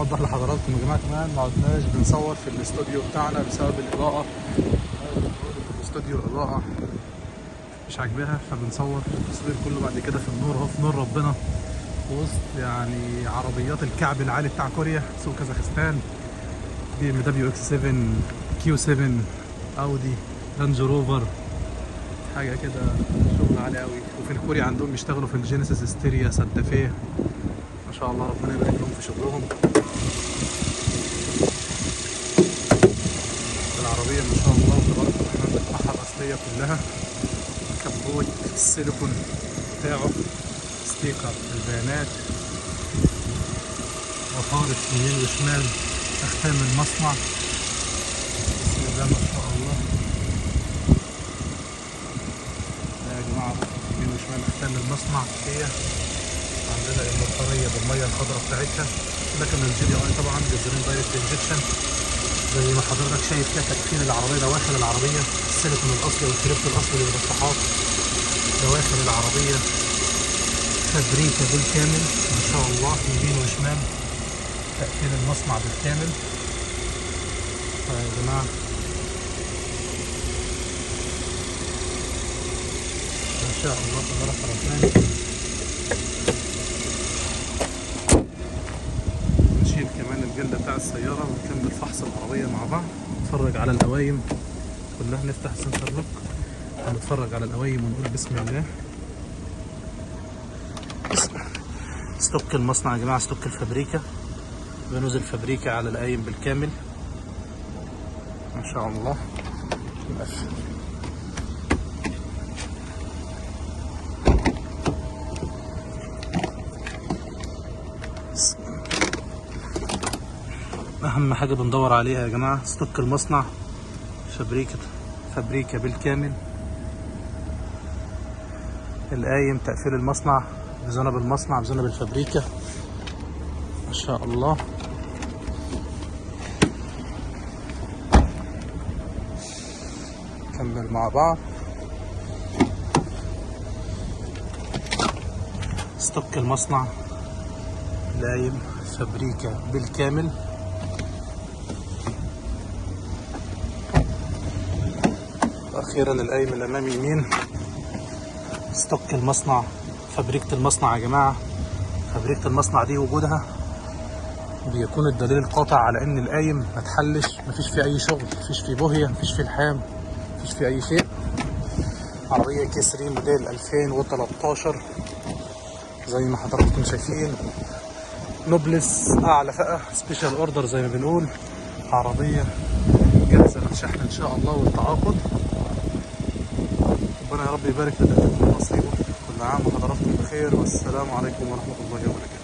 اوضح لحضراتكم يا جماعه كمان ما عدناش بنصور في الاستوديو بتاعنا بسبب الاضاءه. الاستوديو الاضاءه مش عاجباها، فبنصور التصوير كله بعد كده في النور اهو، في نور ربنا، في وسط يعني عربيات الكعب العالي بتاع كوريا، سوق كازاخستان، بي ام دبليو اكس 7، كيو 7، اودي، رانج روفر، حاجه كده شغل عالي قوي. وفي الكوري عندهم بيشتغلوا في الجينيسيس، ستيريا، سانتا فيه، ما شاء الله ربنا يبارك لهم في شغلهم. العربيه ما شاء الله تبارك الرحمن بتاعها الاصليه كلها، كبوت السيليكون بتاعه، ستيكر البيانات، وفارة يمين وشمال، اختام المصنع، بسم الله ما شاء الله. يا جماعة يمين وشمال اختام المصنع. هي عندنا البطارية بالمية الخضراء بتاعتها، لكن الجي دي اي طبعا جزرين دايركت انجكشن زي ما حضرتك شايف كده. تكفين العربية، دواخل العربية السيليكون الاصلي والكريبت الاصلي للمفتاحات، دواخل العربية فابريكا بالكامل ما شاء الله، يمين وشمال تقفيل المصنع بالكامل. يا جماعة ما شاء الله تبارك الرحمن. نشيل كمان الجلدة بتاع السيارة ونكمل فحص العربية مع بعض، نتفرج على القوايم كلها، نفتح السنتر لوك ونتفرج على القوايم ونقول بسم الله. ستوك المصنع يا جماعة، ستوك الفابريكا، بنزل فابريكا على القايم بالكامل ما شاء الله. نقفل اهم حاجه بندور عليها يا جماعه ستوك المصنع، فابريكا بالكامل، القايم، تقفيل المصنع بذنب المصنع بذنب الفابريكا ما شاء الله. نكمل مع بعض. ستوك المصنع، القايم، فابريكا بالكامل. اخيرا القايم الامامي يمين. ستوك المصنع، فابريكة المصنع يا جماعة. فابريكة المصنع دي وجودها بيكون الدليل القاطع على ان القايم ما اتحلش، مفيش فيه اي شغل، مفيش فيه بوهية، مفيش فيه لحام، مفيش فيه اي شيء. عربية كسري موديل 2013 زي ما حضراتكم شايفين، نوبلس اعلى فئة، سبيشال اوردر زي ما بنقول. عربية جاهزة للشحن ان شاء الله والتعاقد. ربنا يا رب يبارك لنا ونصيبه. كل عام وحضراتكم بخير، والسلام عليكم ورحمة الله وبركاته.